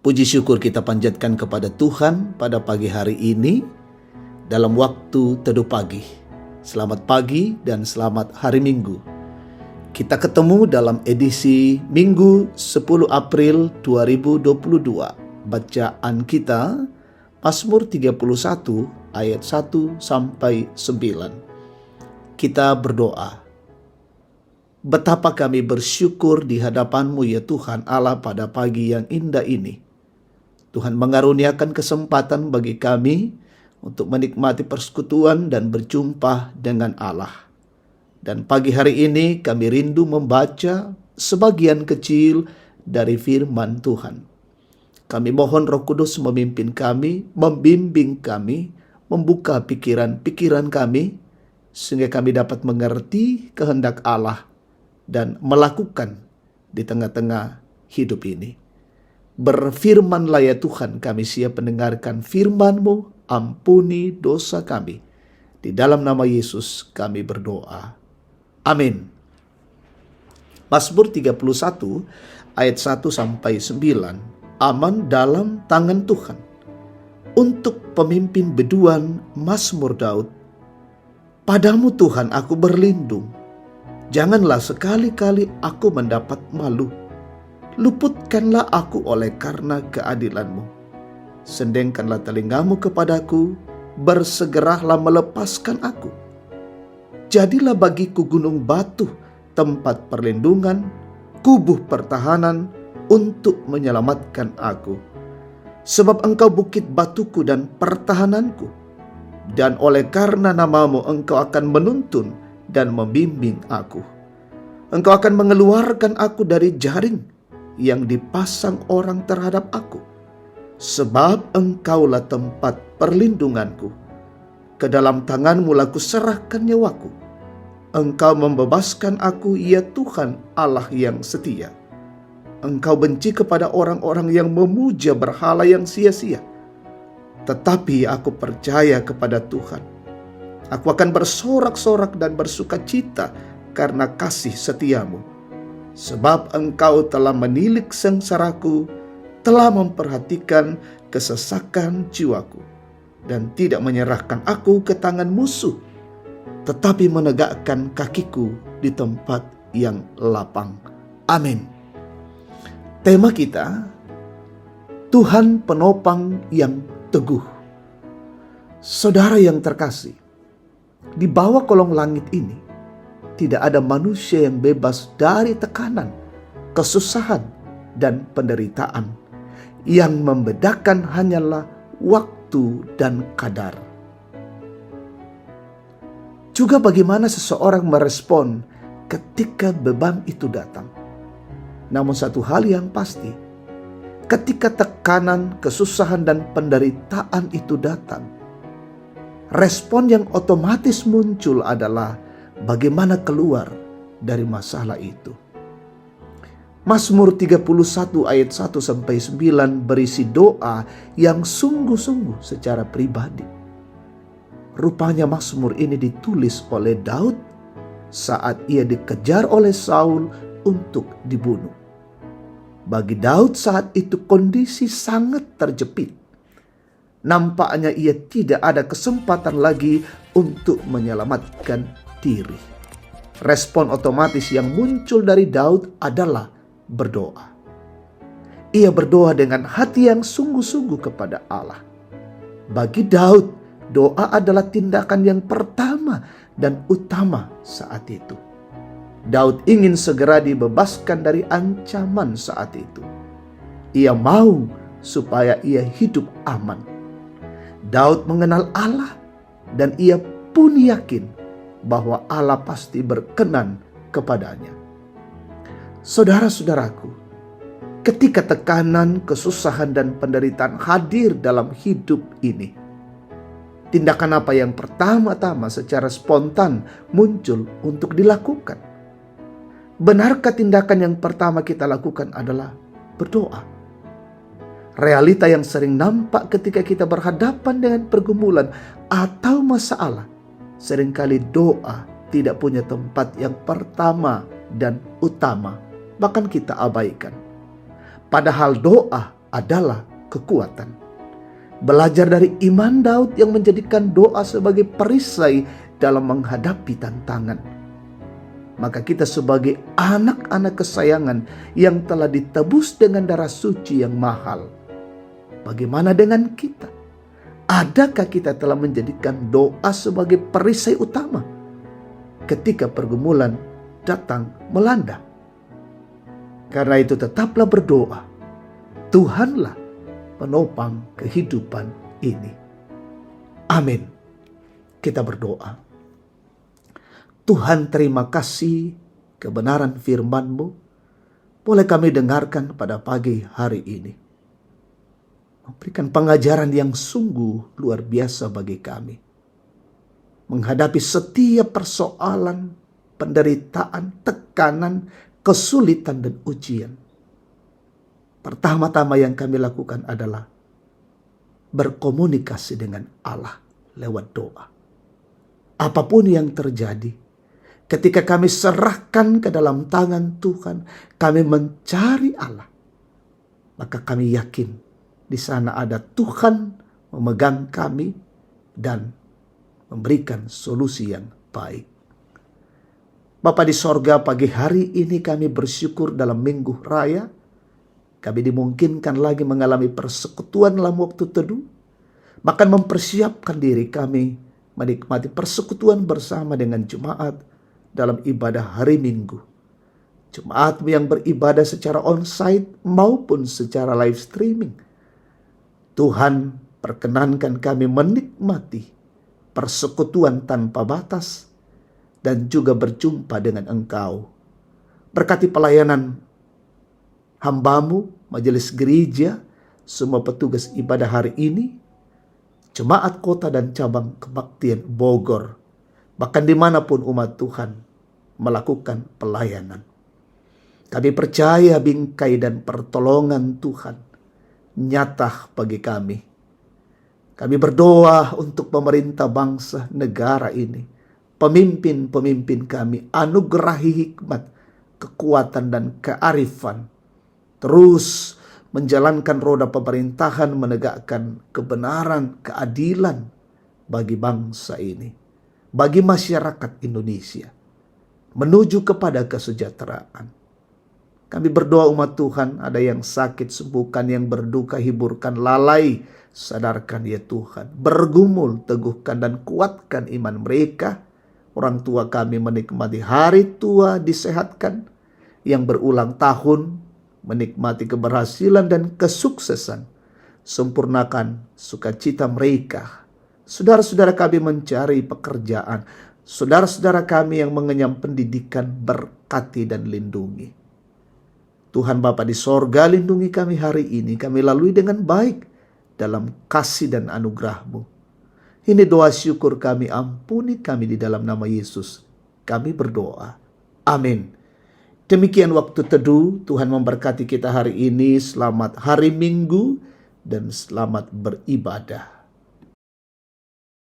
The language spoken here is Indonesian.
Puji syukur kita panjatkan kepada Tuhan pada pagi hari ini dalam waktu teduh pagi. Selamat pagi dan selamat hari Minggu. Kita ketemu dalam edisi Minggu 10 April 2022. Bacaan kita Mazmur 31 ayat 1 sampai 9. Kita berdoa. Betapa kami bersyukur di hadapan-Mu ya Tuhan Allah pada pagi yang indah ini. Tuhan mengaruniakan kesempatan bagi kami untuk menikmati persekutuan dan berjumpa dengan Allah. Dan pagi hari ini kami rindu membaca sebagian kecil dari firman Tuhan. Kami mohon Roh Kudus memimpin kami, membimbing kami, membuka pikiran-pikiran kami, sehingga kami dapat mengerti kehendak Allah dan melakukan di tengah-tengah hidup ini. Berfirmanlah ya Tuhan, kami siap mendengarkan firman-Mu, ampuni dosa kami. Di dalam nama Yesus kami berdoa. Amin. Mazmur 31 ayat 1 sampai 9. Aman dalam tangan Tuhan. Untuk pemimpin biduan Mazmur Daud. Padamu Tuhan aku berlindung. Janganlah sekali-kali aku mendapat malu. Luputkanlah aku oleh karena keadilan-Mu. Sendengkanlah telingamu kepadaku, bersegeralah melepaskan aku. Jadilah bagiku gunung batu, tempat perlindungan, kubuh pertahanan untuk menyelamatkan aku. Sebab Engkau bukit batuku dan pertahananku, dan oleh karena nama-Mu Engkau akan menuntun dan membimbing aku. Engkau akan mengeluarkan aku dari jaring yang dipasang orang terhadap aku. Sebab Engkaulah tempat perlindunganku. Ke dalam tangan-Mu lah kuserahkan nyawaku. Engkau membebaskan aku, ya Tuhan Allah yang setia. Engkau benci kepada orang-orang yang memuja berhala yang sia-sia. Tetapi aku percaya kepada Tuhan. Aku akan bersorak-sorak dan bersukacita karena kasih setia-Mu. Sebab Engkau telah menilik sengsaraku, telah memperhatikan kesesakan jiwaku, dan tidak menyerahkan aku ke tangan musuh, tetapi menegakkan kakiku di tempat yang lapang. Amin. Tema kita, Tuhan penopang yang teguh. Saudara yang terkasih, di bawah kolong langit ini, tidak ada manusia yang bebas dari tekanan, kesusahan, dan penderitaan. Yang membedakan hanyalah waktu dan kadar. Juga bagaimana seseorang merespon ketika beban itu datang. Namun satu hal yang pasti, ketika tekanan, kesusahan, dan penderitaan itu datang, respon yang otomatis muncul adalah bagaimana keluar dari masalah itu. Mazmur 31 ayat 1 sampai 9 berisi doa yang sungguh-sungguh secara pribadi. Rupanya Mazmur ini ditulis oleh Daud saat ia dikejar oleh Saul untuk dibunuh. Bagi Daud saat itu kondisi sangat terjepit. Nampaknya ia tidak ada kesempatan lagi untuk menyelamatkan diri. Respon otomatis yang muncul dari Daud adalah berdoa. Ia berdoa dengan hati yang sungguh-sungguh kepada Allah. Bagi Daud, doa adalah tindakan yang pertama dan utama saat itu. Daud ingin segera dibebaskan dari ancaman saat itu. Ia mau supaya ia hidup aman. Daud mengenal Allah dan ia pun yakin bahwa Allah pasti berkenan kepadanya. Saudara-saudaraku, ketika tekanan, kesusahan, dan penderitaan hadir dalam hidup ini, tindakan apa yang pertama-tama secara spontan muncul untuk dilakukan? Benarkah tindakan yang pertama kita lakukan adalah berdoa? Realita yang sering nampak ketika kita berhadapan dengan pergumulan atau masalah, seringkali doa tidak punya tempat yang pertama dan utama, bahkan kita abaikan. Padahal doa adalah kekuatan. Belajar dari iman Daud yang menjadikan doa sebagai perisai dalam menghadapi tantangan. Maka kita sebagai anak-anak kesayangan yang telah ditebus dengan darah suci yang mahal, bagaimana dengan kita? Adakah kita telah menjadikan doa sebagai perisai utama ketika pergumulan datang melanda? Karena itu tetaplah berdoa. Tuhanlah penopang kehidupan ini. Amin. Kita berdoa. Tuhan, terima kasih kebenaran firman-Mu boleh kami dengarkan pada pagi hari ini. Memberikan pengajaran yang sungguh luar biasa bagi kami. Menghadapi setiap persoalan, penderitaan, tekanan, kesulitan dan ujian. Pertama-tama yang kami lakukan adalah berkomunikasi dengan Allah lewat doa. Apapun yang terjadi, ketika kami serahkan ke dalam tangan Tuhan, kami mencari Allah, maka kami yakin di sana ada Tuhan memegang kami dan memberikan solusi yang baik. Bapa di sorga, pagi hari ini kami bersyukur dalam minggu raya. Kami dimungkinkan lagi mengalami persekutuan dalam waktu teduh. Bahkan mempersiapkan diri kami menikmati persekutuan bersama dengan jemaat dalam ibadah hari Minggu. Jemaat yang beribadah secara onsite maupun secara live streaming. Tuhan, perkenankan kami menikmati persekutuan tanpa batas dan juga berjumpa dengan Engkau. Berkati pelayanan hamba-Mu, majelis gereja, semua petugas ibadah hari ini, jemaat kota dan cabang kebaktian Bogor, bahkan dimanapun umat Tuhan melakukan pelayanan. Kami percaya bingkai dan pertolongan Tuhan nyata bagi kami. Kami berdoa untuk pemerintah bangsa negara ini, pemimpin-pemimpin kami, anugerahi hikmat, kekuatan dan kearifan, terus menjalankan roda pemerintahan, menegakkan kebenaran, keadilan bagi bangsa ini, bagi masyarakat Indonesia, menuju kepada kesejahteraan. Kami berdoa umat Tuhan, ada yang sakit sembuhkan, yang berduka hiburkan, lalai sadarkan ya Tuhan, bergumul teguhkan dan kuatkan iman mereka. Orang tua kami menikmati hari tua disehatkan, yang berulang tahun menikmati keberhasilan dan kesuksesan, sempurnakan sukacita mereka. Saudara-saudara kami mencari pekerjaan, saudara-saudara kami yang mengenyam pendidikan, berkati dan lindungi. Tuhan Bapa di sorga, lindungi kami hari ini, kami lalui dengan baik dalam kasih dan anugerah-Mu. Ini doa syukur kami, ampuni kami di dalam nama Yesus. Kami berdoa. Amin. Demikian waktu teduh, Tuhan memberkati kita hari ini. Selamat hari Minggu dan selamat beribadah.